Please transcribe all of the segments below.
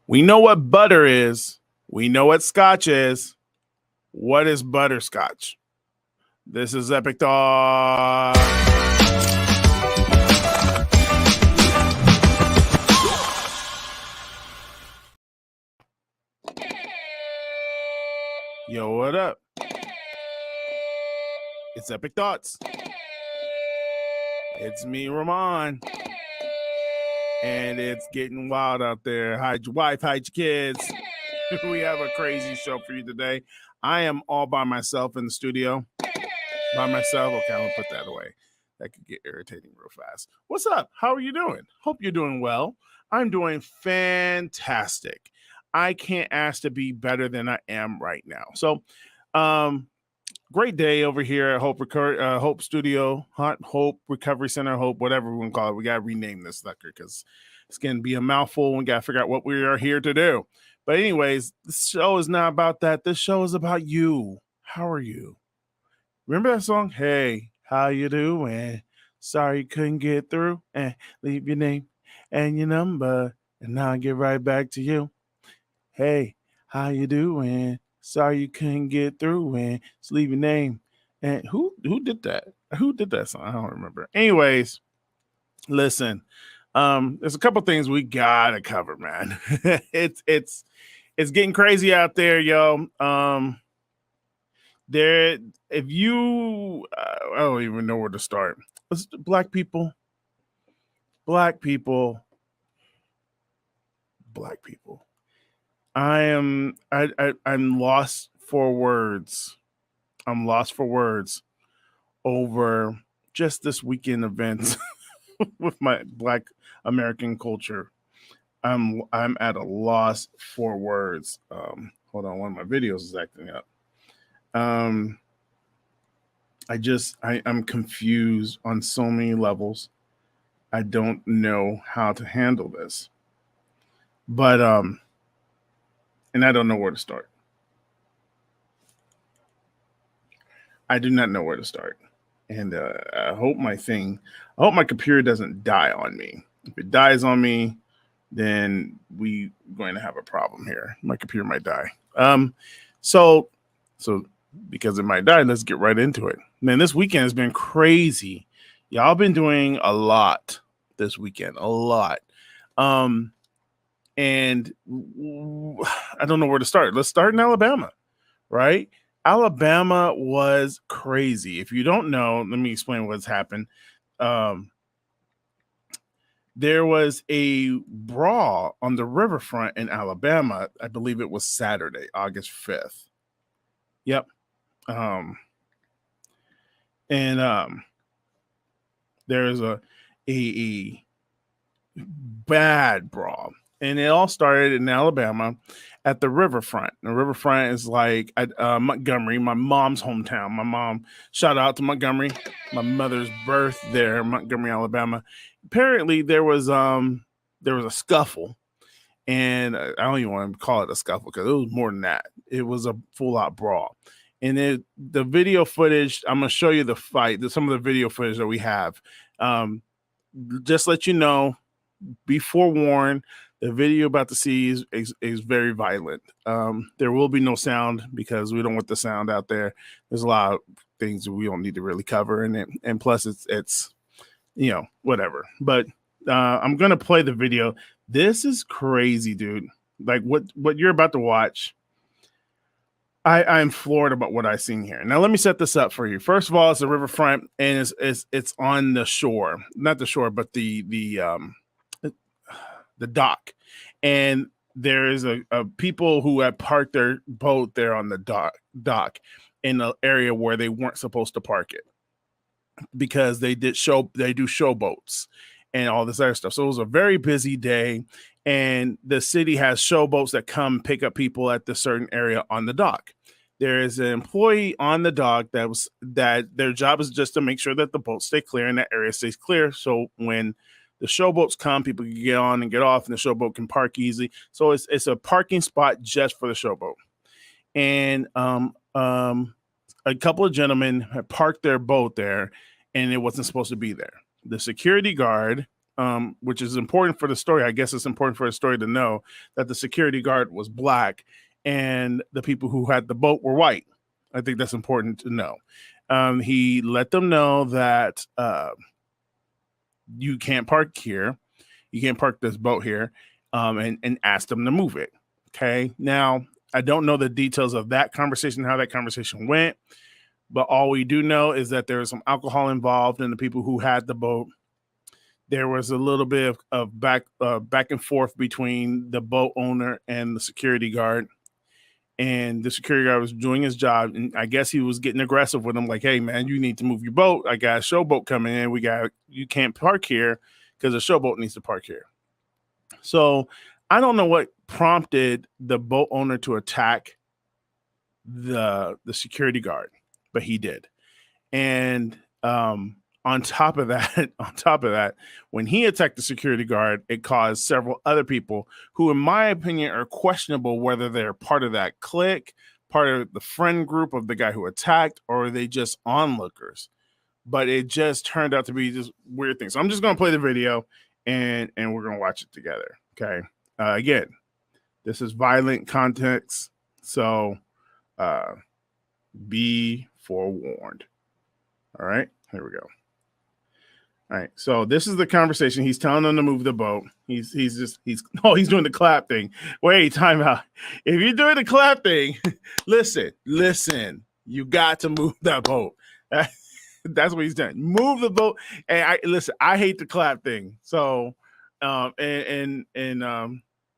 We know what butter is. We know what scotch is. What is butterscotch? This is Epic Talk. Yo, what up? It's Epic Thoughts. It's me, Ramon. And it's getting wild out there. Hide your wife, hide your kids. We have a crazy show for you today. I am all by myself in the studio. By myself. Okay, I'm going to put that away. That could get irritating real fast. What's up? How are you doing? Hope you're doing well. I'm doing fantastic. I can't ask to be better than I am right now. So, great day over here at Hope Studio, Hope Recovery Center, Hope, whatever we want to call it. We got to rename this sucker because it's going to be a mouthful. We got to figure out what we are here to do. But anyways, this show is not about that. This show is about you. How are you? Remember that song? Hey, how you doing? Sorry you couldn't get through. Leave your name and your number, and I'll get right back to you. Hey, how you doing? Sorry you couldn't get through, and just leave your name. And who did that? Who did that song? I don't remember. Anyways, listen. There's a couple things we gotta cover, man. it's getting crazy out there, yo. If you, I don't even know where to start. Black people. I'm lost for words. I'm lost for words over just this weekend events with my Black American culture. I'm at a loss for words. Hold on, one of my videos is acting up. I'm confused on so many levels. I don't know how to handle this. But and I don't know where to start. I do not know where to start. And I hope my computer doesn't die on me. If it dies on me, then we're going to have a problem here. My computer might die. So because it might die, let's get right into it. Man, this weekend has been crazy. Y'all been doing a lot this weekend, a lot. And I don't know where to start. Let's start in Alabama, right? Alabama was crazy. If you don't know, let me explain what's happened. There was a brawl on the riverfront in Alabama. I believe it was Saturday, August 5th. Yep. There's a bad brawl. And it all started in Alabama at the riverfront. The riverfront is like Montgomery, my mom's hometown. My mom, shout out to Montgomery, my mother's birth there, Montgomery, Alabama. Apparently there was a scuffle, and I don't even want to call it a scuffle because it was more than that. It was a full-out brawl. And the video footage, I'm going to show you the fight, some of the video footage that we have. Just let you know, be forewarned, the video you're about to see is very violent. There will be no sound because we don't want the sound out there. There's a lot of things that we don't need to really cover in it. And plus it's whatever. But I'm going to play the video. This is crazy, dude. Like what you're about to watch. I'm floored about what I've seen here. Now, let me set this up for you. First of all, it's a riverfront, and it's on the shore, not the shore, but the dock. And there is a people who had parked their boat there on the dock in an area where they weren't supposed to park it because they do show boats and all this other stuff. So it was a very busy day, and the city has show boats that come pick up people at the certain area on the dock. There is an employee on the dock that their job is just to make sure that the boats stay clear and that area stays clear. So when the showboats come, people can get on and get off, and the showboat can park easily. So it's a parking spot just for the showboat. And a couple of gentlemen had parked their boat there, and it wasn't supposed to be there. The security guard which is important for the story. I guess it's important for the story to know that the security guard was black and the people who had the boat were white. I think that's important to know. He let them know that you can't park here. You can't park this boat here, and asked them to move it. Okay. Now, I don't know the details of that conversation, how that conversation went, but all we do know is that there was some alcohol involved in the people who had the boat. There was a little bit of back and forth between the boat owner and the security guard. And the security guard was doing his job, and I guess he was getting aggressive with him, like, "Hey, man, you need to move your boat. I got a showboat coming in. You can't park here because a showboat needs to park here." So I don't know what prompted the boat owner to attack the security guard, but he did. And on top of that, when he attacked the security guard, it caused several other people who, in my opinion, are questionable whether they're part of that clique, part of the friend group of the guy who attacked, or are they just onlookers. But it just turned out to be just weird things. So I'm just going to play the video and we're going to watch it together. Okay. Again, this is violent context, so be forewarned. All right, here we go. All right, so this is the conversation. He's telling them to move the boat. He's doing the clap thing. Wait, time out. If you're doing the clap thing, listen. You got to move that boat. That's what he's done. Move the boat. And I hate the clap thing. So, in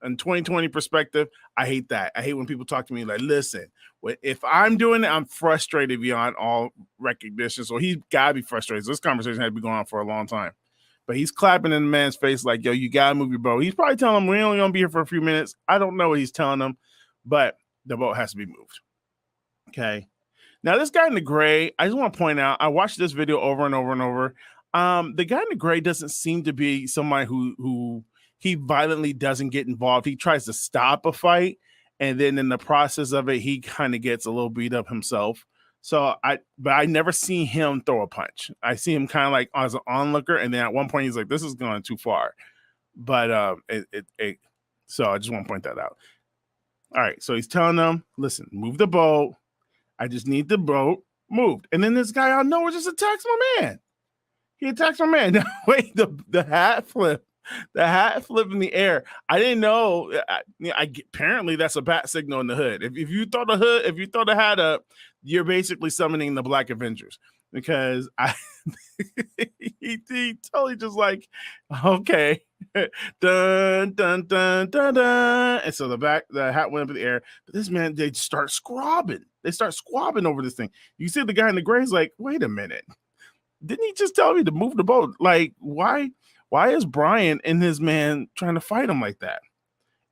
2020 perspective, I hate that. I hate when people talk to me like, listen, if I'm doing it, I'm frustrated beyond all recognition. So he's got to be frustrated. So this conversation had to be going on for a long time. But he's clapping in the man's face like, yo, you got to move your boat. He's probably telling him we're only going to be here for a few minutes. I don't know what he's telling them, but the boat has to be moved. Okay. Now, this guy in the gray, I just want to point out, I watched this video over and over and over. The guy in the gray doesn't seem to be somebody who he violently doesn't get involved. He tries to stop a fight, and then in the process of it, he kind of gets a little beat up himself. So I never see him throw a punch. I see him kind of like as an onlooker, and then at one point he's like, "This is going too far." But so I just want to point that out. All right, so he's telling them, "Listen, move the boat. I just need the boat moved." And then this guy out of nowhere just attacks my man. He attacks my man. Now, wait, the hat flip. The hat flip in the air. I didn't know. Apparently, that's a bat signal in the hood. If you throw the hat up, you're basically summoning the Black Avengers. Because he totally just like, okay, dun dun dun dun dun, and so the hat went up in the air. But this man, they start squabbing. They start squabbing over this thing. You see the guy in the gray is like, wait a minute, didn't he just tell me to move the boat? Like, why is Brian and his man trying to fight him like that?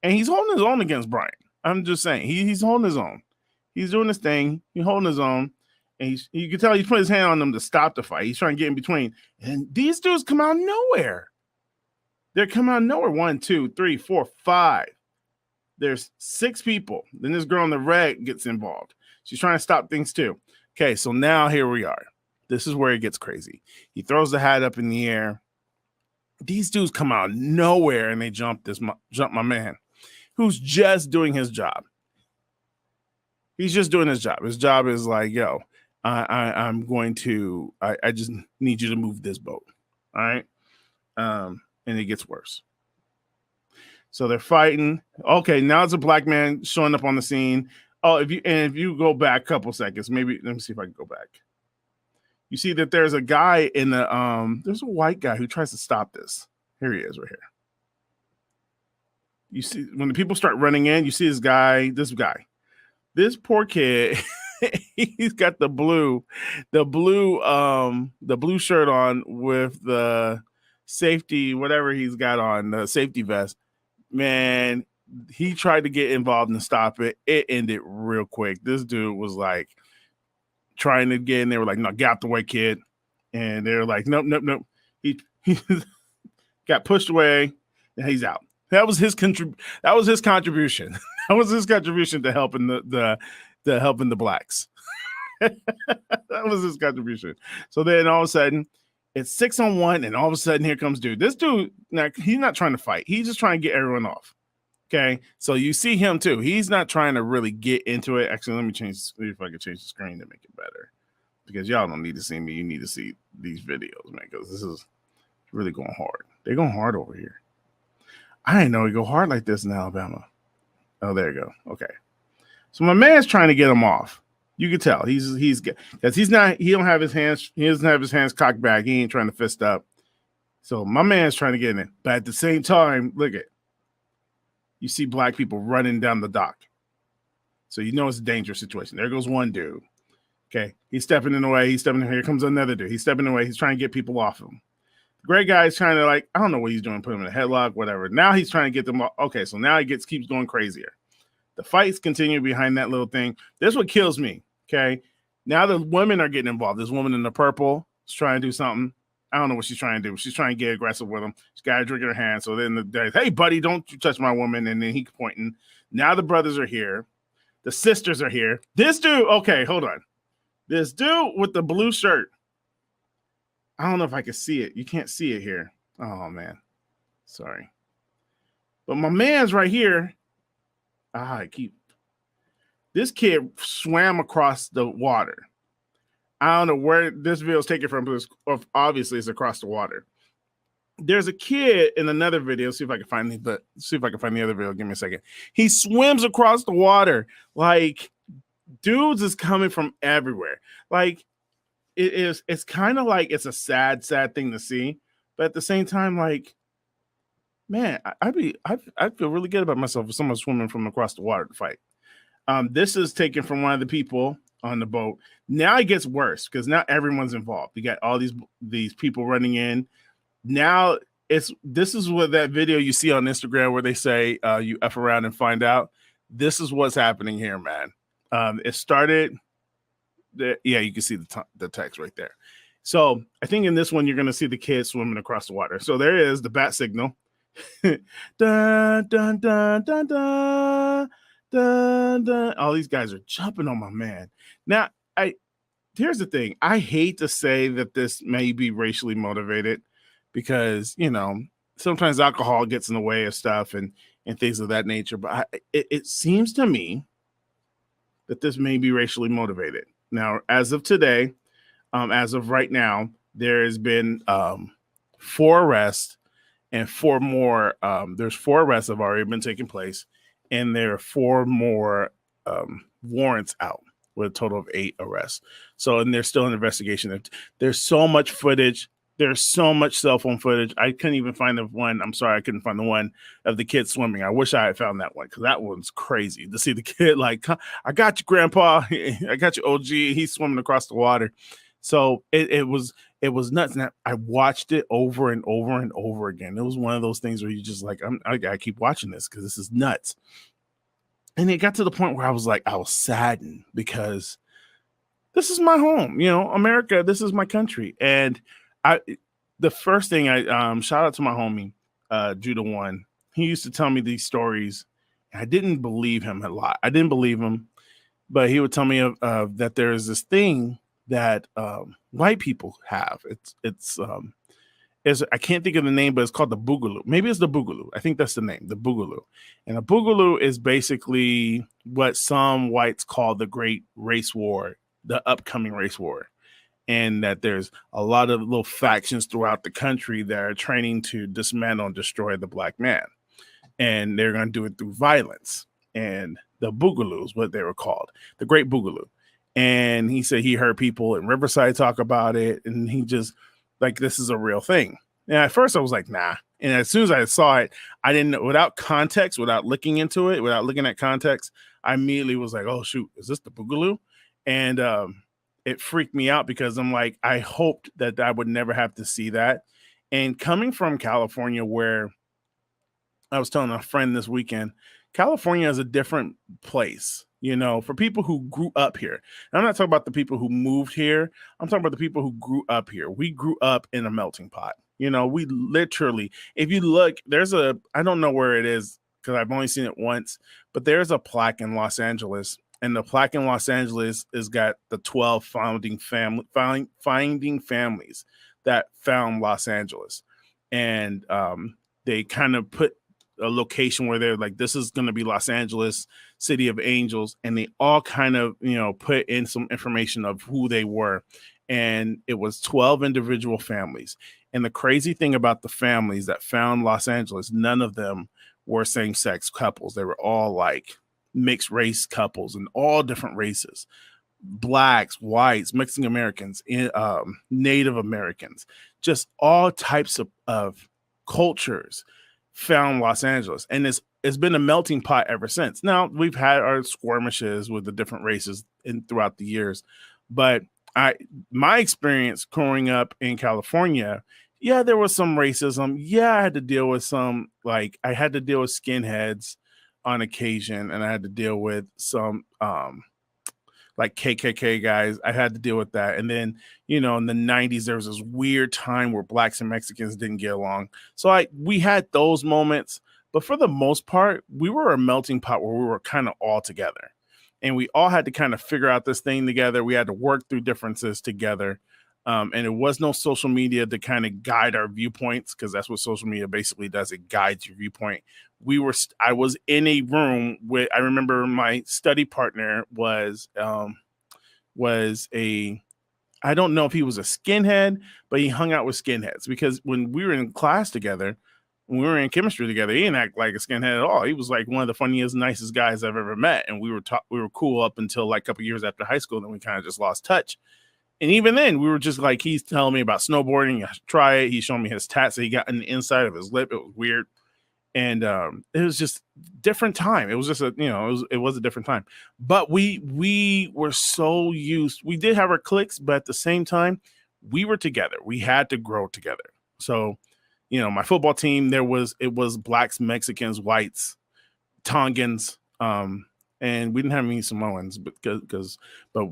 And he's holding his own against Brian. I'm just saying, he's holding his own. He's doing his thing. He's holding his own. And you can tell he's putting his hand on them to stop the fight. He's trying to get in between. And these dudes come out of nowhere. They're coming out of nowhere. 1, 2, 3, 4, 5. There's 6 people. Then this girl in the red gets involved. She's trying to stop things too. Okay, so now here we are. This is where it gets crazy. He throws the hat up in the air. These dudes come out of nowhere and they jump my man, who's just doing his job. He's just doing his job. His job is like, yo, I just need you to move this boat. All right. And it gets worse. So they're fighting. Okay, now it's a black man showing up on the scene. Oh, if you go back a couple seconds, maybe let me see if I can go back. You see that there's a guy in the there's a white guy who tries to stop this. Here he is right here. You see when the people start running in, you see this guy. This poor kid, he's got the blue shirt on with the safety, whatever he's got on, the safety vest. Man, he tried to get involved and stop it. It ended real quick. This dude was like trying to get in. They were like, no, get out the way, kid. And they're like, nope. He got pushed away and he's out. That was his contribution. That was his contribution to helping the blacks. That was his contribution. So then all of a sudden, It's 6-on-1, and all of a sudden here comes dude. This dude, now he's not trying to fight. He's just trying to get everyone off. Okay, so you see him too. He's not trying to really get into it. Actually, let me see if I can change the screen to make it better, because y'all don't need to see me. You need to see these videos, man, because this is really going hard. They're going hard over here. I didn't know we go hard like this in Alabama. Oh, there you go. Okay, so my man's trying to get him off. You can tell he's because he don't have his hands. He doesn't have his hands cocked back. He ain't trying to fist up. So my man's trying to get in it, but at the same time, look at. You see black people running down the dock. So you know it's a dangerous situation. There goes one dude. Okay. He's stepping in the way. Here comes another dude. He's stepping away. He's trying to get people off him. The great guy is trying to, like, I don't know what he's doing, put him in a headlock, whatever. Now he's trying to get them off. Okay, so now he keeps going crazier. The fights continue behind that little thing. This is what kills me. Okay. Now the women are getting involved. This woman in the purple is trying to do something. I don't know what she's trying to do. She's trying to get aggressive with him. She's got a drink in her hand. So then the guy's, hey, buddy, don't you touch my woman. And then he's pointing. Now the brothers are here. The sisters are here. This dude, okay, hold on. This dude with the blue shirt. I don't know if I can see it. You can't see it here. Oh, man. Sorry. But my man's right here. This kid swam across the water. I don't know where this video is taken from, but obviously it's across the water. There's a kid in another video. See if I can find the other video. Give me a second. He swims across the water. Like, dudes is coming from everywhere. Like, it's kind of like it's a sad thing to see, but at the same time, like, man, I feel really good about myself if someone's swimming from across the water to fight. This is taken from one of the people on the boat. Now it gets worse because now everyone's involved. You got all these people running in. Now this is what that video you see on Instagram where they say you F around and find out. This is what's happening here, man. It started. Yeah, you can see the text right there. So I think in this one you're gonna see the kids swimming across the water. So there is the bat signal. dun, dun, dun, dun, dun, dun, dun. All these guys are jumping on my man. Now, here's the thing. I hate to say that this may be racially motivated because, you know, sometimes alcohol gets in the way of stuff and things of that nature. But it seems to me that this may be racially motivated. Now, as of today, as of right now, there has been 4 arrests and 4 more. There's 4 arrests have already been taking place, and there are 4 more warrants out with a total of 8 arrests. So, and there's still an investigation. There's so much footage. There's so much cell phone footage. I couldn't even find the one. I'm sorry, I couldn't find the one of the kid swimming. I wish I had found that one because that one's crazy to see the kid like, I got you, Grandpa. I got you, OG. He's swimming across the water. So it was nuts. And I watched it over and over and over again. It was one of those things where you just like, I gotta keep watching this because this is nuts. And it got to the point where I was saddened because this is my home, you know, America. This is my country. And the first thing shout out to my homie, Judah One. He used to tell me these stories. I didn't believe him a lot. I didn't believe him, but he would tell me that there is this thing that white people have. I can't think of the name, but it's called the Bugaloo. Maybe it's the Bugaloo. I think that's the name, the Bugaloo. And a Bugaloo is basically what some whites call the Great Race War, the upcoming race war. And that there's a lot of little factions throughout the country that are training to dismantle and destroy the black man. And they're going to do it through violence. And the Bugaloo is what they were called, the Great Bugaloo. And he said he heard people in Riverside talk about it. And he just, like, this is a real thing. And at first I was like, nah. And as soon as I saw it, I didn't know, without context, without looking into it, without looking at context, I immediately was like, oh, shoot, is this the Bugaloo? And it freaked me out because I'm like, I hoped that I would never have to see that. And coming from California, where I was telling a friend this weekend, California is a different place, you know, for people who grew up here. And I'm not talking about the people who moved here. I'm talking about the people who grew up here. We grew up in a melting pot. You know, we literally, if you look, I don't know where it is because I've only seen it once, but there's a plaque in Los Angeles. And the plaque in Los Angeles has got the 12 founding families that found Los Angeles, and they kind of put a location where they're like, this is going to be Los Angeles, City of Angels, and they all kind of put in some information of who they were, and it was 12 individual families. And the crazy thing about the families that found Los Angeles, none of them were same-sex couples. They were all like mixed race couples and all different races, blacks, whites, Mexican Americans, Native Americans, just all types of cultures found Los Angeles. And it's been a melting pot ever since. Now, we've had our skirmishes with the different races throughout the years, but my experience growing up in California, yeah, there was some racism. Yeah, I had to deal with I had to deal with skinheads on occasion, and I had to deal with some like KKK guys. I had to deal with that. And then, in the 90s, there was this weird time where blacks and Mexicans didn't get along. So we had those moments, but for the most part, we were a melting pot where we were kind of all together. And we all had to kind of figure out this thing together. We had to work through differences together. And there was no social media to kind of guide our viewpoints, because that's what social media basically does. It guides your viewpoint. I was in a room with, I remember my study partner was I don't know if he was a skinhead, but he hung out with skinheads, because when we were in class together, when we were in chemistry together, he didn't act like a skinhead at all. He was like one of the funniest, nicest guys I've ever met. And we were cool up until like a couple years after high school. Then we kind of just lost touch. And even then, we were just like, he's telling me about snowboarding. I should try it. He's showing me his tats that he got on the inside of his lip. It was weird. And it was just different time. It was just it was a different time. But we were so used. We did have our cliques, but at the same time, we were together. We had to grow together. So, my football team, it was blacks, Mexicans, whites, Tongans, and we didn't have any Samoans, but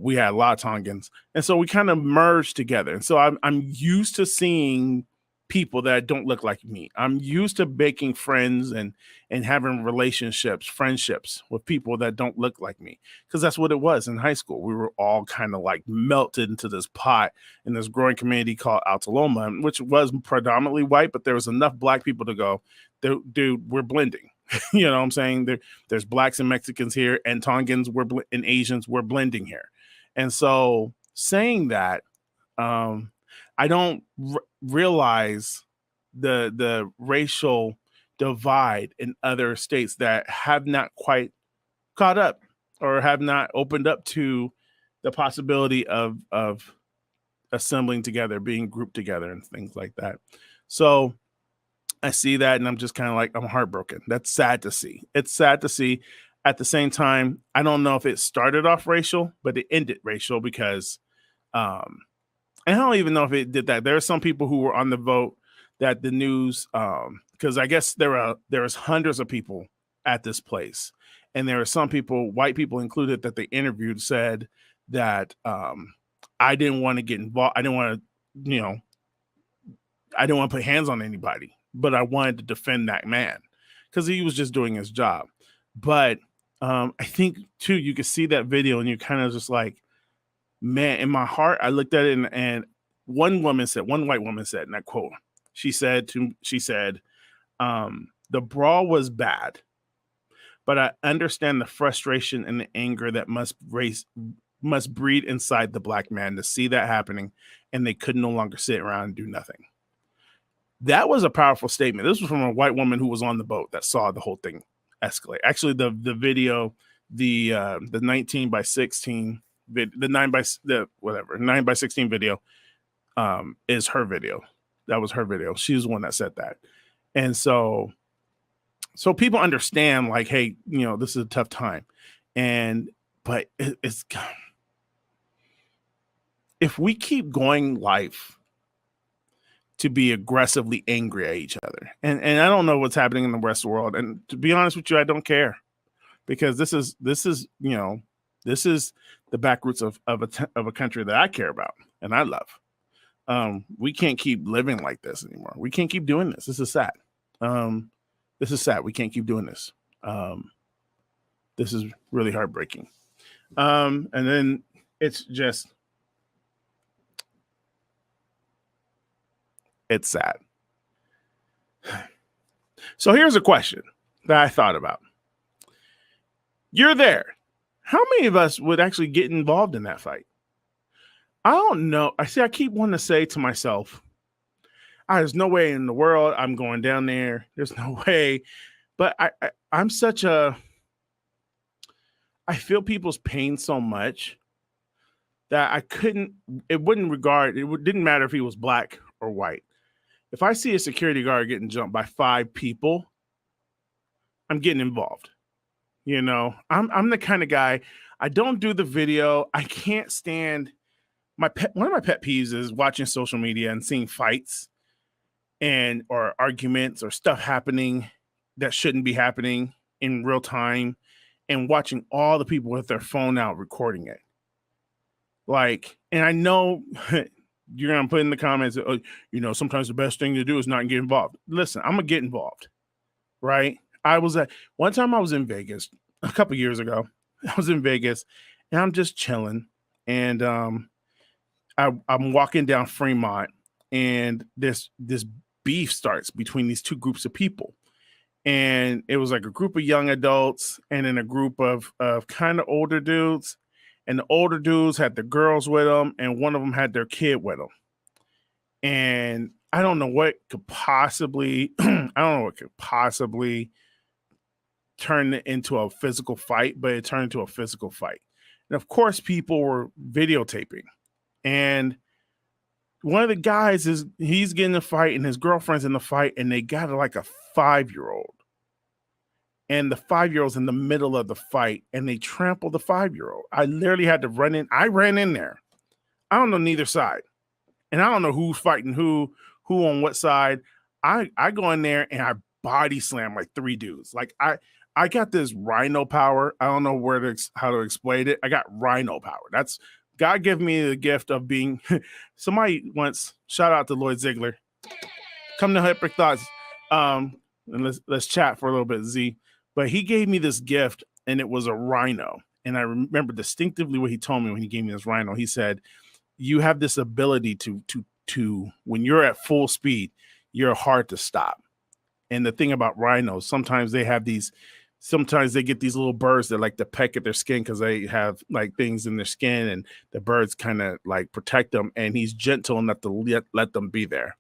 we had a lot of Tongans, and so we kind of merged together. And so I'm used to seeing people that don't look like me. I'm used to making friends and having relationships, friendships with people that don't look like me, because that's what it was in high school. We were all kind of like melted into this pot in this growing community called Alta Loma, which was predominantly white, but there was enough black people to go, dude, we're blending. You know what I'm saying? There's blacks and Mexicans here, and Tongans and Asians, we're blending here. And so saying that, I don't realize the racial divide in other states that have not quite caught up or have not opened up to the possibility of assembling together, being grouped together, and things like that. So I see that, and I'm just kind of like, I'm heartbroken. That's sad to see. It's sad to see. At the same time, I don't know if it started off racial, but it ended racial, because and I don't even know if it did that. There are some people who were on the vote that the news, because I guess there was hundreds of people at this place, and there are some people, white people included, that they interviewed, said that I didn't want to get involved. I didn't want to, I didn't want to put hands on anybody, but I wanted to defend that man because he was just doing his job. But I think too, you could see that video and you kind of just like, man, in my heart, I looked at it and one white woman said, and I quote, she said, the brawl was bad, but I understand the frustration and the anger that must breed inside the black man to see that happening, and they could no longer sit around and do nothing. That was a powerful statement. This was from a white woman who was on the boat that saw the whole thing escalate. Actually, the video, the 19:16, the 9:16 video is her video. That was her video. She was the one that said that. And so people understand, like, hey, this is a tough time. But it's if we keep going life to be aggressively angry at each other, and I don't know what's happening in the rest of the world, and to be honest with you, I don't care, because this is the backroots of a country that I care about and I love. We can't keep living like this anymore. We can't keep doing this. This is sad. This is sad. We can't keep doing this. This is really heartbreaking. And then it's just, It's sad. So here's a question that I thought about. You're there. How many of us would actually get involved in that fight? I don't know. I keep wanting to say to myself, there's no way in the world I'm going down there. There's no way. But I'm such a, I feel people's pain so much that didn't matter if he was black or white. If I see a security guard getting jumped by 5 people, I'm getting involved. You know, I'm the kind of guy, I don't do the video. I can't stand one of my pet peeves is watching social media and seeing fights or arguments or stuff happening that shouldn't be happening in real time, and watching all the people with their phone out recording it. Like, and I know you're going to put in the comments, sometimes the best thing to do is not get involved. Listen, I'm going to get involved, right? One time I was in Vegas a couple years ago. I was in Vegas and I'm just chilling. And I'm walking down Fremont, and this beef starts between these 2 groups of people. And it was like a group of young adults and then a group of kind of older dudes. And the older dudes had the girls with them, and one of them had their kid with them. And I don't know what could possibly turn it into a physical fight, but it turned into a physical fight. And of course, people were videotaping. And one of the guys he's getting in a fight, and his girlfriend's in the fight, and they got like a 5-year-old. And the 5-year-old's in the middle of the fight, and they trampled the 5-year-old. I literally had to run in. I ran in there. I don't know neither side. And I don't know who's fighting who on what side. I go in there and I body slam like 3 dudes. Like I got this rhino power. I don't know how to explain it. I got rhino power. That's God gave me the gift of being somebody once, shout out to Lloyd Ziegler. Come to Epic Thoughts. And let's chat for a little bit, Z. But he gave me this gift, and it was a rhino. And I remember distinctively what he told me when he gave me this rhino. He said, you have this ability to when you're at full speed, you're hard to stop. And the thing about rhinos, sometimes they get these little birds that like to peck at their skin because they have like things in their skin, and the birds kind of like protect them. And he's gentle enough to let them be there.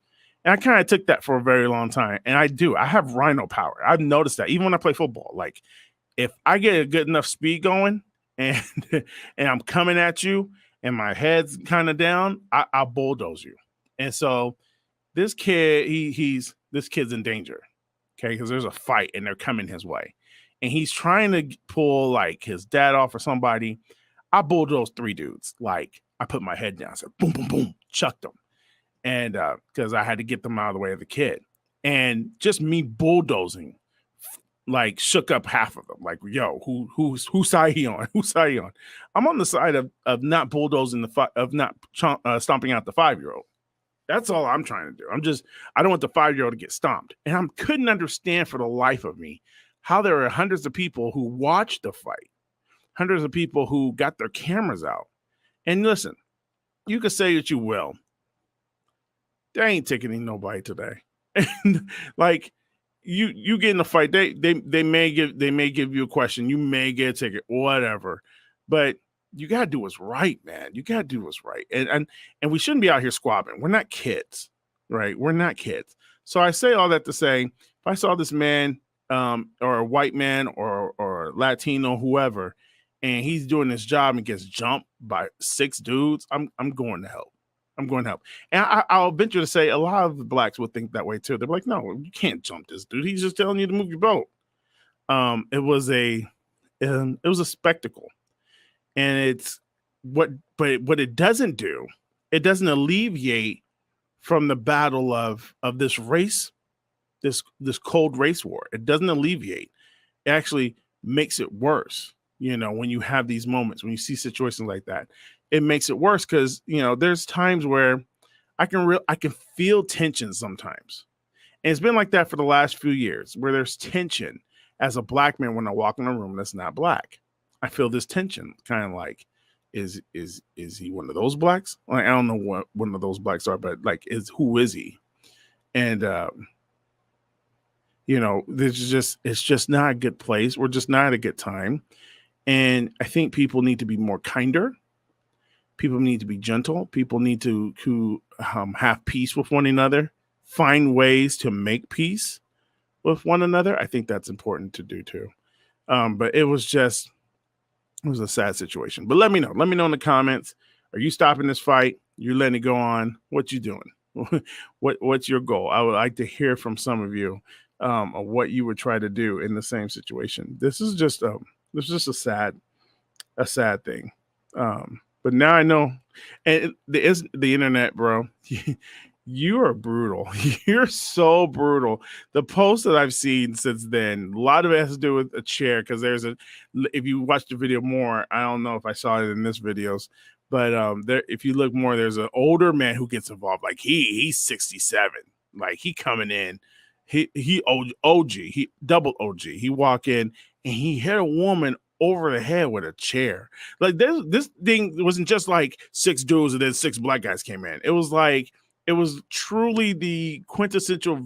And I kind of took that for a very long time. And I have rhino power. I've noticed that even when I play football, like if I get a good enough speed going and I'm coming at you and my head's kind of down, I'll bulldoze you. And so this kid, this kid's in danger. Okay. Because there's a fight and they're coming his way. And he's trying to pull like his dad off or somebody. I bulldozed 3 dudes. Like I put my head down, said boom, boom, boom, chucked them. And because I had to get them out of the way of the kid. And just me bulldozing, like shook up half of them. Like, yo, whose side he on? Whose side he on? I'm on the side of not bulldozing of not stomping out the 5-year-old. That's all I'm trying to do. I don't want the 5-year-old to get stomped. And I couldn't understand for the life of me how there are hundreds of people who watched the fight, hundreds of people who got their cameras out. And listen, you can say that you will. They ain't ticketing nobody today. And like you get in a fight, they may give you a question, you may get a ticket, whatever. But you gotta do what's right, man. You gotta do what's right. And we shouldn't be out here squabbling. We're not kids, right? We're not kids. So I say all that to say, if I saw this man or a white man or Latino, whoever, and he's doing his job and gets jumped by 6 dudes, I'm going to help. I'm going to help. And I'll venture to say a lot of the blacks would think that way too. They're like, no, you can't jump this dude. He's just telling you to move your boat. It was a spectacle. And what it doesn't do, it doesn't alleviate from the battle of this race, this cold race war. It doesn't alleviate. It actually makes it worse. You know, when you have these moments, when you see situations like that, it makes it worse because, you know, there's times where I can feel tension sometimes. And it's been like that for the last few years where there's tension as a black man when I walk in a room that's not black. I feel this tension, kind of like, is he one of those blacks? Like, I don't know what one of those blacks are, but like, who is he? And it's just not a good place. We're just not at a good time. And I think people need to be more kinder. People need to be gentle. People need to have peace with one another, find ways to make peace with one another. I think that's important to do too. But it was a sad situation. But let me know. Let me know in the comments. Are you stopping this fight? You're letting it go on? What you doing? What's your goal? I would like to hear from some of you of what you would try to do in the same situation. This is just a sad thing. But now I know, and the internet, bro. You are brutal. You're so brutal. The posts that I've seen since then, a lot of it has to do with a chair. Because if you watch the video more, I don't know if I saw it in this videos, but if you look more, there's an older man who gets involved. Like he's 67. Like he coming in, he OG, he double OG. He walk in and he hit a woman over the head with a chair. Like this thing wasn't just like 6 dudes and then 6 black guys came in. It was truly the quintessential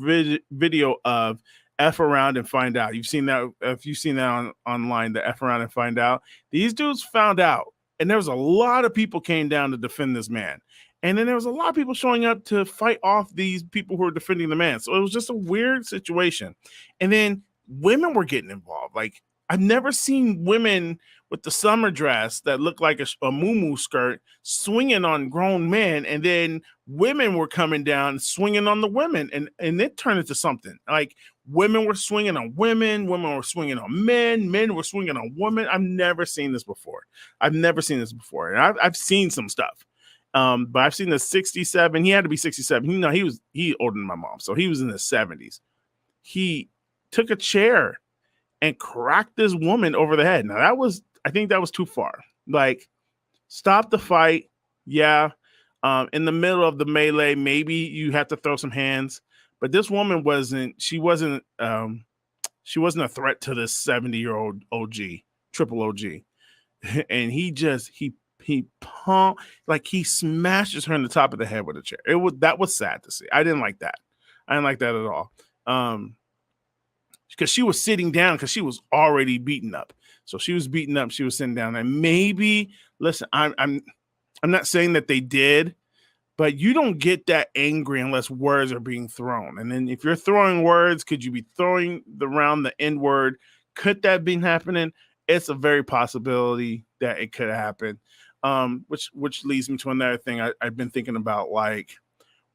video of F around and find out. You've seen that. If you've seen that online, the F around and find out. These dudes found out. And there was a lot of people came down to defend this man. And then there was a lot of people showing up to fight off these people who are defending the man. So it was just a weird situation. And then women were getting involved. Like I've never seen women with the summer dress that looked like a muumuu skirt swinging on grown men, and then women were coming down swinging on the women, and it turned into something like women were swinging on women were swinging on men were swinging on women. I've never seen this before. And I've seen some stuff, but I've seen the 67. He had to be 67. He older than my mom, so he was in his 70s. He took a chair and cracked this woman over the head. Now I think that was too far. Like, stop the fight. Yeah. In the middle of the melee, maybe you have to throw some hands. But this woman wasn't a threat to this 70-year-old OG, triple OG. And he pumped, like he smashes her in the top of the head with a chair. That was sad to see. I didn't like that. I didn't like that at all. Because she was sitting down because she was already beaten up. So she was beaten up. She was sitting down. And maybe, listen, I'm not saying that they did, but you don't get that angry unless words are being thrown. And then if you're throwing words, could you be throwing around the N word? Could that be happening? It's a very possibility that it could happen. Which leads me to another thing I've been thinking about. Like,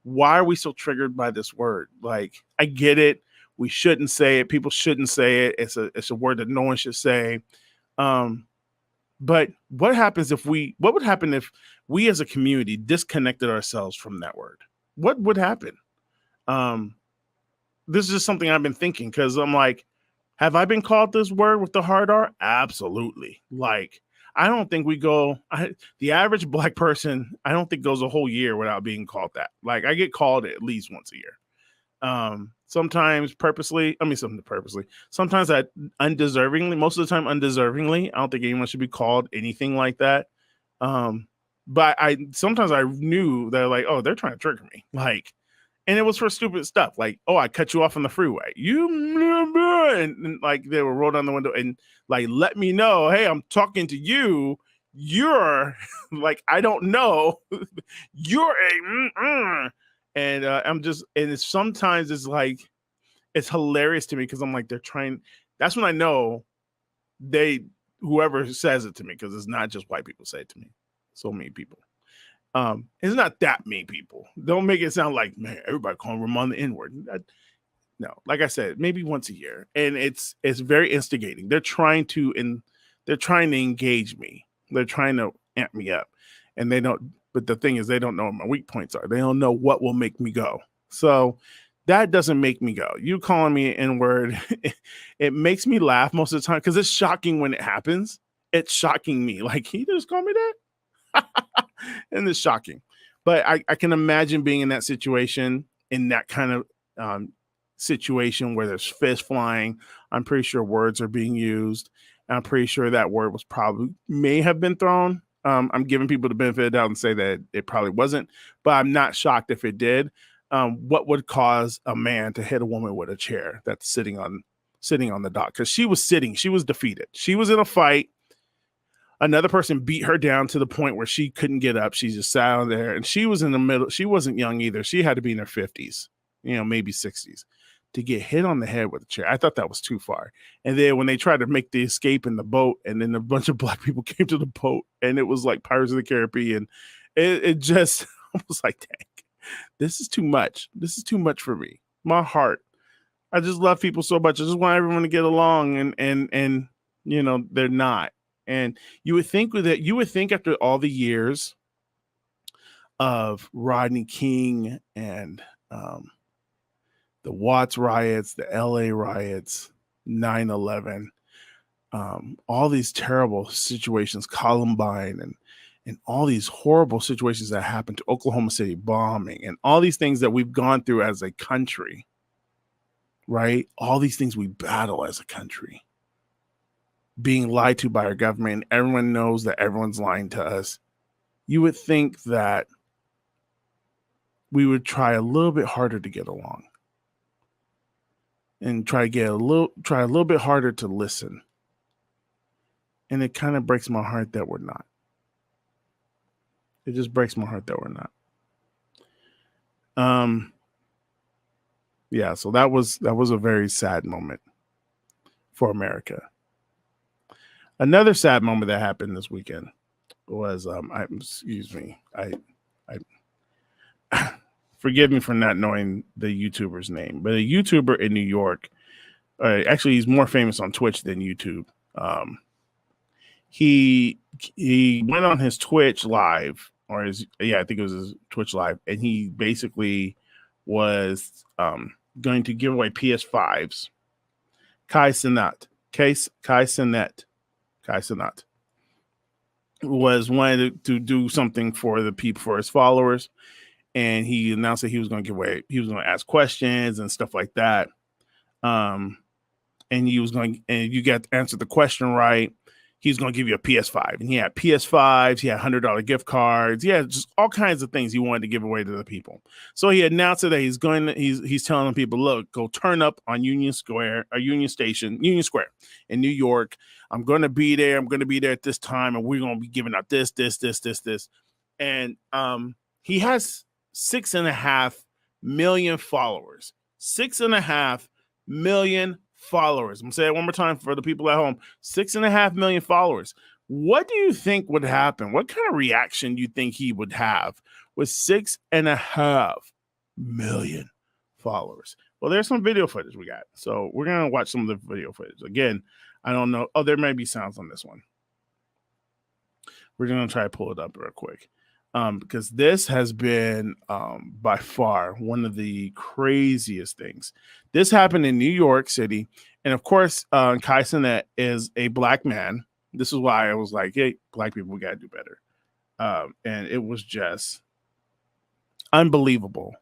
why are we so triggered by this word? Like, I get it. We shouldn't say it. People shouldn't say it. It's a word that no one should say. But what would happen if we as a community disconnected ourselves from that word? What would happen? This is just something I've been thinking, because I'm like, have I been called this word with the hard R? Absolutely. Like, I don't think the average black person, I don't think goes a whole year without being called that. Like, I get called it at least once a year. Sometimes purposely, sometimes undeservingly, most of the time undeservingly. I don't think anyone should be called anything like that. But sometimes I knew that, like, oh, they're trying to trigger me. Like, and it was for stupid stuff. Like, oh, I cut you off on the freeway. And like they would roll down the window and like, let me know, hey, I'm talking to you. You're like, I don't know. You're a and sometimes it's like, it's hilarious to me because I'm like, that's when I know whoever says it to me, because it's not just white people say it to me. So many people. It's not that many people. Don't make it sound like, man, everybody calling Ramon the N-word. No, like I said, maybe once a year. And it's very instigating. They're trying to engage me. They're trying to amp me up. And they don't. But the thing is, they don't know what my weak points are. They don't know what will make me go. So that doesn't make me go. You calling me an N-word, it makes me laugh most of the time because it's shocking when it happens. It's shocking me. Like, he just called me that? And it's shocking. But I can imagine being in that situation, in that kind of situation where there's fists flying. I'm pretty sure words are being used. I'm pretty sure that word may have been thrown. I'm giving people the benefit of the doubt and say that it probably wasn't, but I'm not shocked if it did. what would cause a man to hit a woman with a chair that's sitting on the dock? Because she was defeated. She was in a fight. Another person beat her down to the point where she couldn't get up. She just sat on there, and she was in the middle. She wasn't young either. She had to be in her 50s, maybe 60s, to get hit on the head with a chair. I thought that was too far. And then when they tried to make the escape in the boat, and then a bunch of black people came to the boat, and it was like Pirates of the Caribbean, it just was like, dang, this is too much. This is too much for me. My heart. I just love people so much. I just want everyone to get along, and they're not. And you would think after all the years of Rodney King and the Watts riots, the LA riots, 9/11, all these terrible situations, Columbine, and all these horrible situations that happened to Oklahoma City bombing, and all these things that we've gone through as a country, right? All these things we battle as a country. Being lied to by our government, and everyone knows that everyone's lying to us. You would think that we would try a little bit harder to get along, and try a little bit harder to listen. And it kind of breaks my heart that we're not. It just breaks my heart that we're not. Yeah, so that was a very sad moment for America. Another sad moment that happened this weekend was forgive me for not knowing the YouTuber's name, but a YouTuber in New York. Actually, he's more famous on Twitch than YouTube. He went on his Twitch live, I think it was his Twitch live, and he basically was going to give away PS5s. Kai Cenat was wanted to do something for the people, for his followers, and he announced that he was going to ask questions and stuff like that. And you got to answer the question right, he's going to give you a PS5. And he had PS5s, he had $100 gift cards, yeah, just all kinds of things he wanted to give away to the people. So he announced that he's telling the people, look, go turn up on Union Square in New York. I'm going to be there. I'm going to be there at this time, and we're going to be giving out this. And he has 6.5 million followers. 6.5 million followers. I'm going to say it one more time for the people at home. 6.5 million followers. What do you think would happen? What kind of reaction do you think he would have with 6.5 million followers? Well, there's some video footage we got. So we're going to watch some of the video footage. Again, I don't know. Oh, there may be sounds on this one. We're going to try to pull it up real quick. Because this has been by far one of the craziest things. This happened in New York City. And of course, Kai Cenat is a black man. This is why I was like, hey, black people, we got to do better. And it was just unbelievable,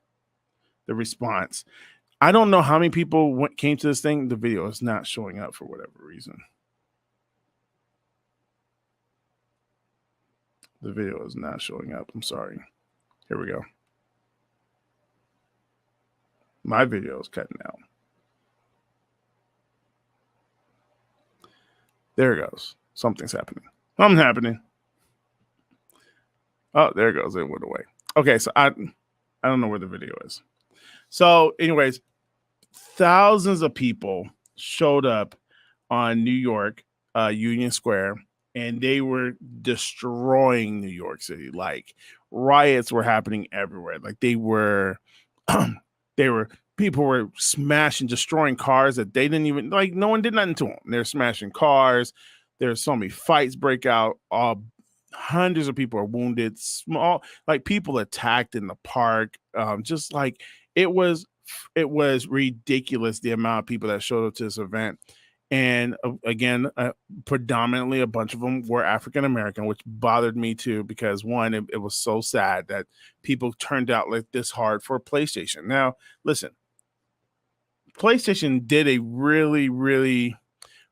the response. I don't know how many people came to this thing. The video is not showing up for whatever reason. The video is not showing up. I'm sorry. Here we go. My video is cutting out. There it goes. Something's happening. Something's happening. Oh, there it goes. It went away. Okay, so I don't know where the video is. So, anyways, thousands of people showed up on New York Union Square, and they were destroying New York City. Like, riots were happening everywhere. Like, people were smashing, destroying cars that they didn't even, like, no one did nothing to them. They're smashing cars. There's so many fights break out. Hundreds of people are wounded. Small, like, people attacked in the park. Just like, it was ridiculous, the amount of people that showed up to this event. And again, predominantly a bunch of them were African American, which bothered me too, because one, it was so sad that people turned out like this hard for PlayStation. Now, listen, PlayStation did a really, really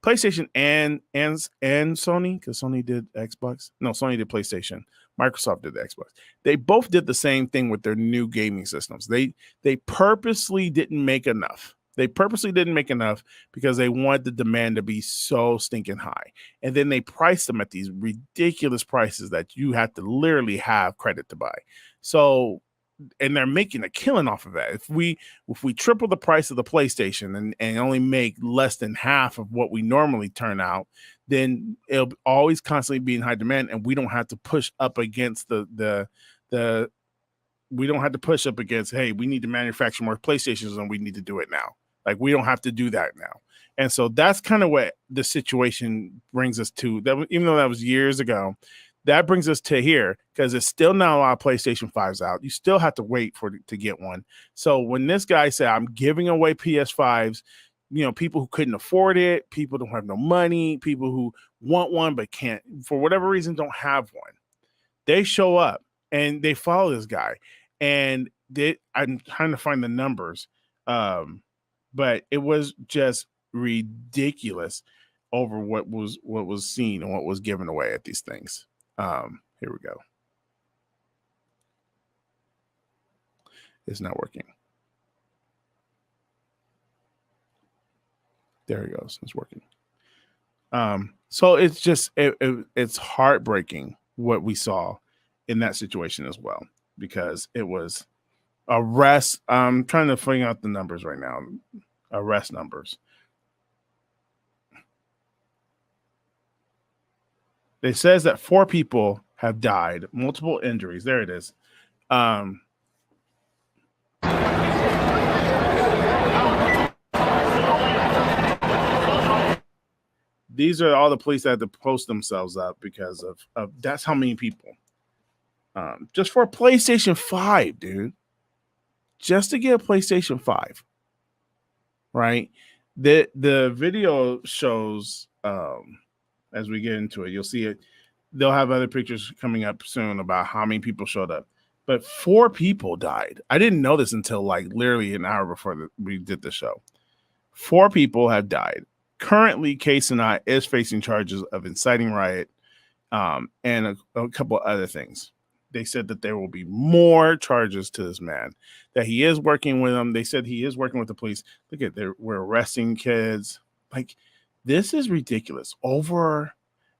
PlayStation and Sony, because Sony did Xbox. No, Sony did PlayStation. Microsoft did the Xbox. They both did the same thing with their new gaming systems. They purposely didn't make enough. They purposely didn't make enough because they wanted the demand to be so stinking high. And then they priced them at these ridiculous prices that you have to literally have credit to buy. So, and they're making a killing off of that. If we triple the price of the PlayStation and only make less than half of what we normally turn out, then it'll always constantly be in high demand, and we don't have to push up against we don't have to push up against, hey, we need to manufacture more PlayStations and we need to do it now. Like, we don't have to do that now. And so that's kind of what the situation brings us to. That, even though that was years ago, that brings us to here, because it's still not a lot of PlayStation 5s out. You still have to wait to get one. So when this guy said, I'm giving away PS5s, people who couldn't afford it, people who don't have no money, people who want one but can't, for whatever reason, don't have one, they show up and they follow this guy. And I'm trying to find the numbers, but it was just ridiculous over what was seen and what was given away at these things. Here we go. It's not working. There it goes. It's working. So it's just it's heartbreaking what we saw in that situation as well, because it was arrest. I'm trying to figure out the numbers right now. Arrest numbers. It says that 4 people have died, multiple injuries. There it is. These are all the police that had to post themselves up because of that's how many people. Just for a PlayStation 5, dude. Just to get a PlayStation 5. Right? The video shows, as we get into it, you'll see it. They'll have other pictures coming up soon about how many people showed up. But 4 people died. I didn't know this until like literally an hour before we did the show. 4 people have died. Currently, Case and I is facing charges of inciting riot, and a couple other things. They said that there will be more charges to this man, that he is working with them. They said he is working with the police. Look at we're arresting kids. Like, this is ridiculous. Over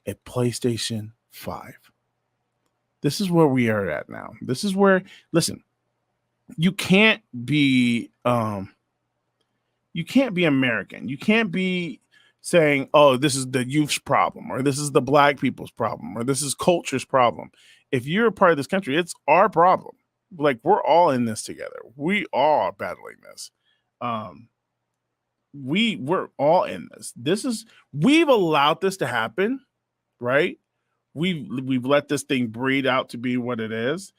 a PlayStation 5. This is where we are at now. This is where, listen, you can't be American. You can't be saying, oh, this is the youth's problem, or this is the black people's problem, or this is culture's problem. If you're a part of this country, it's our problem. Like, we're all in this together. We are battling this. We're all in this. We've allowed this to happen, right? We've let this thing breed out to be what it is.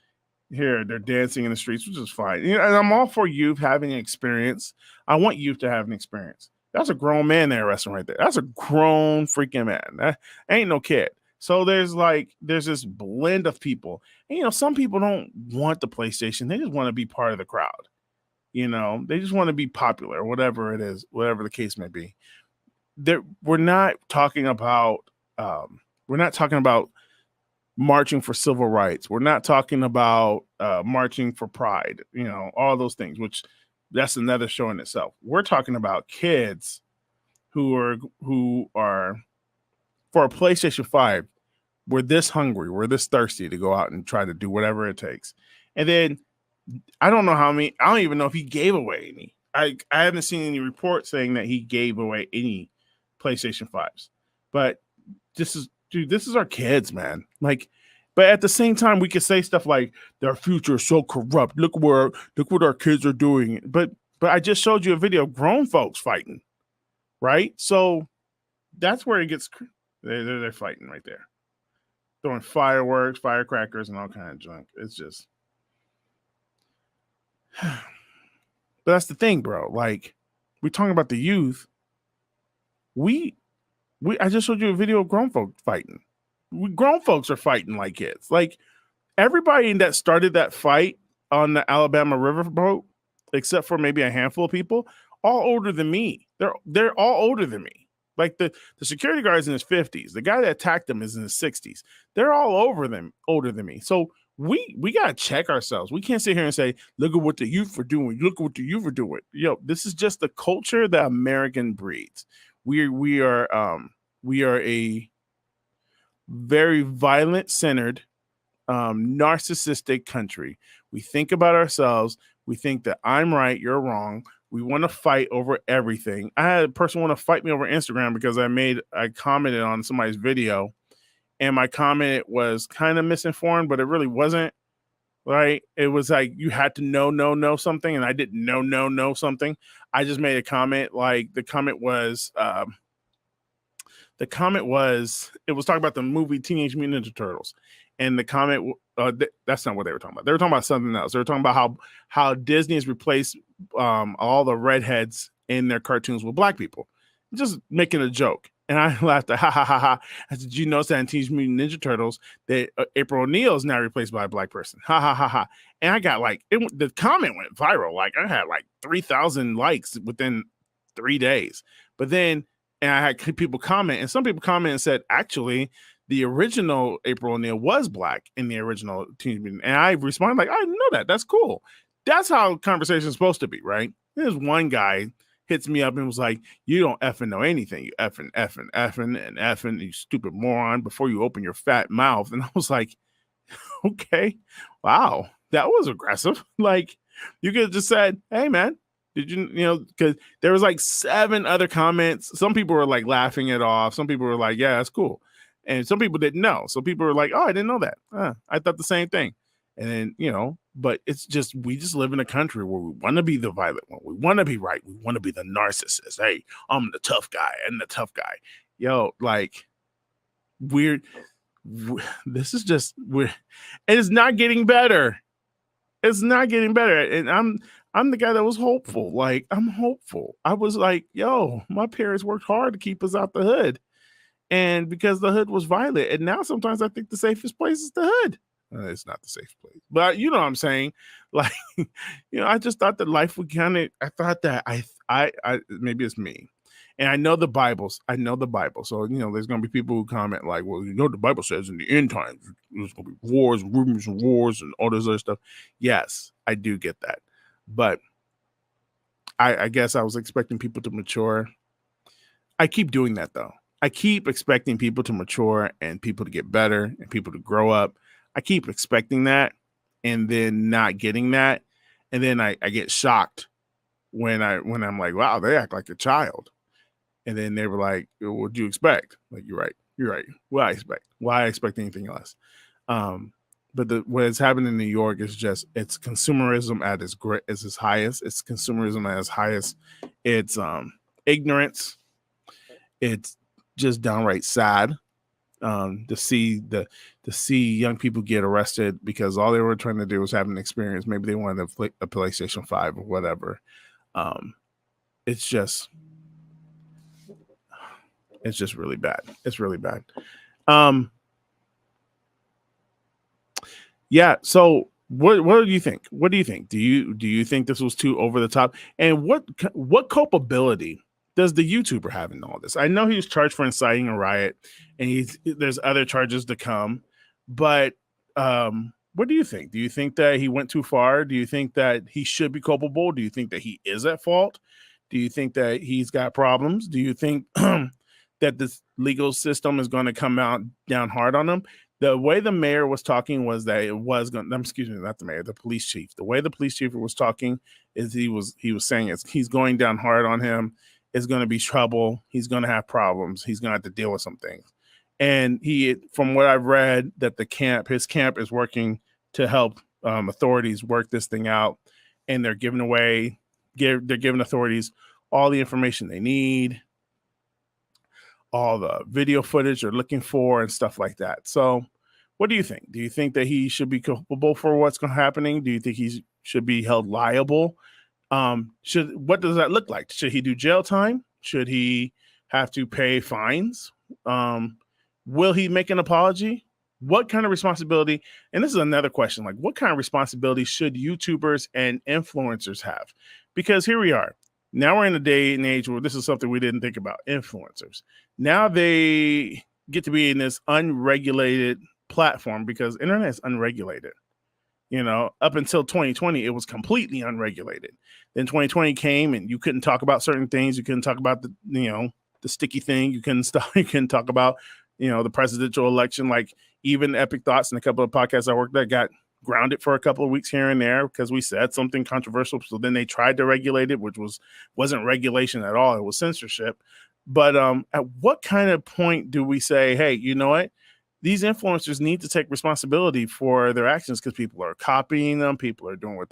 Here, they're dancing in the streets, which is fine. And I'm all for youth having an experience. I want youth to have an experience. That's a grown man they're arresting right there. That's a grown freaking man. That ain't no kid. So there's this blend of people. And, some people don't want the PlayStation. They just want to be part of the crowd. They just want to be popular, whatever it is, whatever the case may be. We're not talking about marching for civil rights. We're not talking about marching for pride, all those things, which that's another show in itself. We're talking about kids who are for a PlayStation 5. We're this hungry. We're this thirsty to go out and try to do whatever it takes. And then I don't know how many. I don't even know if he gave away any. I haven't seen any report saying that he gave away any PlayStation 5s. But this is our kids, man. Like, but at the same time, we could say stuff like their future is so corrupt. Look what our kids are doing. But I just showed you a video of grown folks fighting, right? So that's where it gets. They're fighting right there, throwing fireworks, firecrackers, and all kind of junk. It's just. But that's the thing, bro. Like, we're talking about the youth. I just showed you a video of grown folks fighting. Grown folks are fighting like kids. Like, everybody that started that fight on the Alabama riverboat, except for maybe a handful of people, all older than me. They're all older than me. Like the security guard's in his 50s. The guy that attacked him is in his 60s. They're all over them, older than me. So we gotta check ourselves. We can't sit here and say, look at what the youth are doing. Look at what the youth are doing. Yo, this is just the culture that American breeds. We are a very violent centered, narcissistic country. We think about ourselves. We think that I'm right, you're wrong. We want to fight over everything. I had a person want to fight me over Instagram because I commented on somebody's video, and my comment was kind of misinformed, but it really wasn't. Right? It was like you had to know something, and I didn't know something. I just made a comment. Like the comment was it was talking about the movie Teenage Mutant Ninja Turtles, and the comment that's not what they were talking about. They were talking about something else. They were talking about how Disney has replaced all the redheads in their cartoons with black people, just making a joke. And I laughed. Ha ha ha ha! I said, "Did you notice that in Teenage Mutant Ninja Turtles that April O'Neil is now replaced by a black person?" Ha ha ha ha! And I got like the comment went viral. Like I had like 3,000 likes within 3 days. But then and I had people comment, and some people comment and said, actually, the original April O'Neil was black in the original Teenage Mutant. And I responded like, I didn't know that. That's cool. That's how conversation is supposed to be, right? There's one guy hits me up and was like, you don't effing know anything. You effing, you stupid moron, before you open your fat mouth. And I was like, okay, wow, that was aggressive. Like, you could have just said, hey, man, did you because there was like 7 other comments. Some people were like laughing it off. Some people were like, yeah, that's cool. And some people didn't know. So people were like, oh, I didn't know that. I thought the same thing. And then, but it's just, we just live in a country where we want to be the violent one. We want to be right. We want to be the narcissist. Hey, I'm the tough guy. And the tough guy. Yo, like weird. This is just weird. And it's not getting better. It's not getting better. And I'm the guy that was hopeful. Like, I'm hopeful. I was like, yo, my parents worked hard to keep us out the hood. And because the hood was violent. And now sometimes I think the safest place is the hood. It's not the safe place. But you know what I'm saying? Like, I just thought that life would I thought that I maybe it's me. And I know the Bibles. I know the Bible. So, there's going to be people who comment like, well, the Bible says in the end times, there's going to be wars, rumors and wars and all this other stuff. Yes, I do get that. But I guess I was expecting people to mature. I keep doing that, though. I keep expecting people to mature and people to get better and people to grow up. I keep expecting that and then not getting that. And then I get shocked when I'm like, wow, they act like a child. And then they were like, what do you expect? Like, you're right. What I expect. Why I expect anything less? But what has happened in New York is just, it's consumerism at its highest. It's consumerism at its highest. It's ignorance. It's just downright sad to see young people get arrested because all they were trying to do was have an experience. Maybe they wanted a PlayStation 5 or whatever. It's just really bad. It's really bad. Yeah. So what do you think? What do you think? Do you think this was too over the top? And what culpability does the YouTuber have in all this? I know he was charged for inciting a riot, and there's other charges to come. But what do you think? Do you think that he went too far? Do you think that he should be culpable? Do you think that he is at fault? Do you think that he's got problems? Do you think that this legal system is going to come out down hard on him? The way the mayor was talking was that it was going. Excuse me, not the mayor, the police chief. The way the police chief was talking is he was saying he's going down hard on him. It's going to be trouble. He's going to have problems. He's going to have to deal with some things. And from what I've read, that his camp is working to help authorities work this thing out, and they're giving authorities all the information they need, all the video footage they're looking for and stuff like that. So what do you think? Do you think that he should be culpable for what's happening? Do you think he should be held liable? What does that look like? Should he do jail time? Should he have to pay fines? Will he make an apology? What kind of responsibility? And this is another question, like what kind of responsibility should YouTubers and influencers have? Because here we are. Now we're in a day and age where this is something we didn't think about. Influencers. Now they get to be in this unregulated platform because internet is unregulated. Up until 2020, it was completely unregulated. Then 2020 came and you couldn't talk about certain things. You couldn't talk about the sticky thing. You couldn't stop. You couldn't talk about, the presidential election. Like even Epic Thoughts and a couple of podcasts I worked at got grounded for a couple of weeks here and there because we said something controversial. So then they tried to regulate it, which wasn't regulation at all. It was censorship. But at what kind of point do we say, hey, you know what? These influencers need to take responsibility for their actions because people are copying them. People are doing what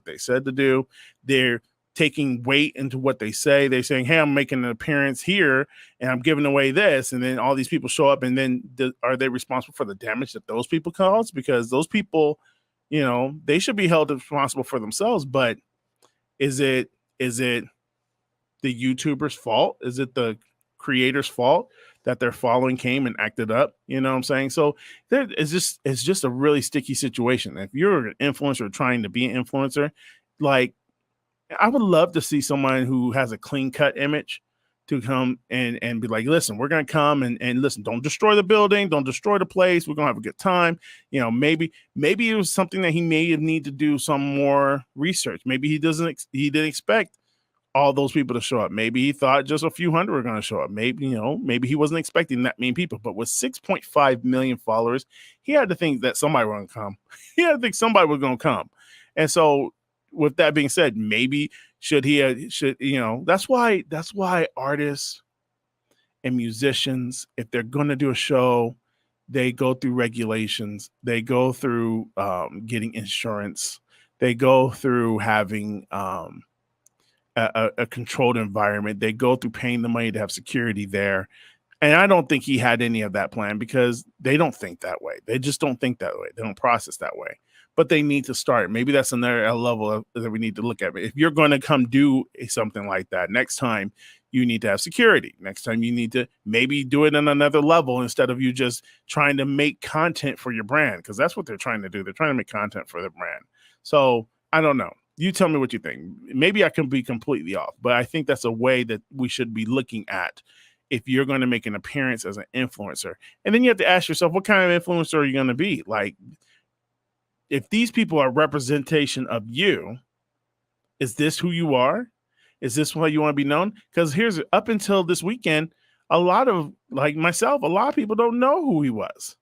they said to do. They're taking weight into what they say. They're saying, hey, I'm making an appearance here and I'm giving away this. And then all these people show up and then are they responsible for the damage that those people cause? Because those people, they should be held responsible for themselves. But is it the YouTuber's fault? Is it the creator's fault that their following came and acted up? You know what I'm saying? So it's just a really sticky situation. If you're an influencer trying to be an influencer, like I would love to see someone who has a clean cut image to come and be like, listen, we're going to come and listen, don't destroy the building. Don't destroy the place. We're going to have a good time. Maybe it was something that he may have need to do some more research. Maybe he didn't expect all those people to show up. Maybe he thought just a few hundred were going to show up. Maybe he wasn't expecting that many people, but with 6.5 million followers, he had to think that somebody was going to come. He had to think somebody was going to come. And so with that being said, maybe that's why artists and musicians, if they're going to do a show, they go through regulations, they go through getting insurance, they go through having a controlled environment, they go through paying the money to have security there. And I don't think he had any of that plan because they don't think that way. They just don't think that way. They don't process that way. But they need to start. Maybe that's another level that we need to look at. If you're going to come do something like that, next time you need to have security. Next time you need to maybe do it on another level instead of you just trying to make content for your brand, because that's what they're trying to do. They're trying to make content for their brand. So I don't know. You tell me what you think. Maybe I can be completely off, but I think that's a way that we should be looking at if you're going to make an appearance as an influencer. And then you have to ask yourself, what kind of influencer are you going to be? Like, if these people are representation of you, is this who you are? Is this what you want to be known? Because up until this weekend, a lot of, like myself, a lot of people don't know who he was.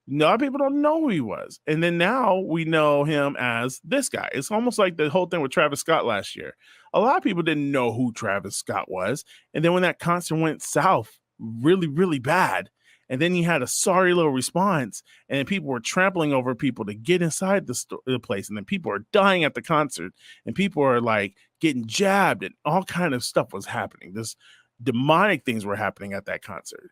A lot of people don't know who he was. And then now we know him as this guy. It's almost like the whole thing with Travis Scott last year. A lot of people didn't know who Travis Scott was. And then when that concert went south really, really bad, and then he had a sorry little response, and then people were trampling over people to get inside the place, and then people are dying at the concert, and people are like getting jabbed, and all kind of stuff was happening. This demonic things were happening at that concert.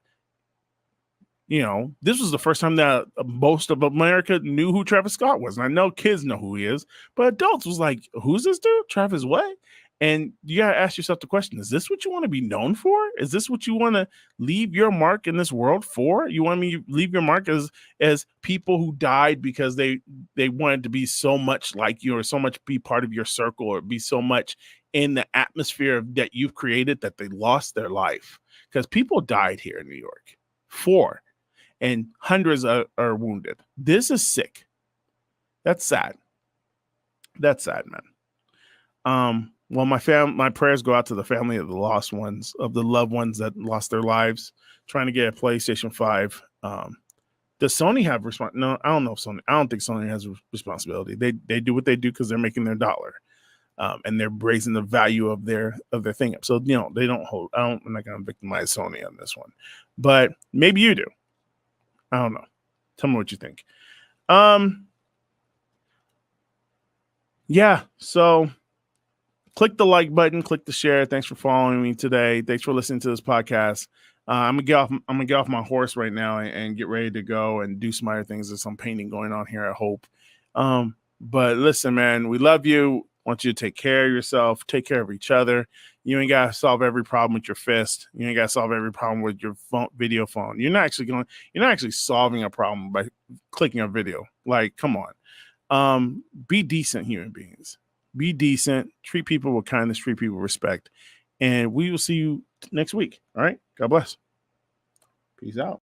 This was the first time that most of America knew who Travis Scott was. And I know kids know who he is, but adults was like, who's this dude? Travis what? And you got to ask yourself the question, is this what you want to be known for? Is this what you want to leave your mark in this world for? You want me to leave your mark as people who died because they wanted to be so much like you, or so much be part of your circle, or be so much in the atmosphere that you've created that they lost their life? Because people died here in New York. 4. And hundreds are wounded. This is sick. That's sad. That's sad, man. Well, my prayers go out to the family of the lost ones, of the loved ones that lost their lives trying to get a PlayStation 5. Does Sony have No, I don't know if Sony. I don't think Sony has a responsibility. They do what they do because they're making their dollar, and they're raising the value of their thing up. So they don't hold. I'm not going to victimize Sony on this one, but maybe you do. I don't know. Tell me what you think. Yeah. So click the like button, click the share. Thanks for following me today. Thanks for listening to this podcast. I'm gonna get off my horse right now and get ready to go and do some other things. There's some painting going on here, I hope. But listen, man, we love you. Want you to take care of yourself, take care of each other. You ain't got to solve every problem with your fist. You ain't got to solve every problem with your video phone. You're not actually solving a problem by clicking a video. Like, come on. Be decent human beings. be decent, treat people with kindness, treat people with respect. And we will see you next week. All right. God bless. Peace out.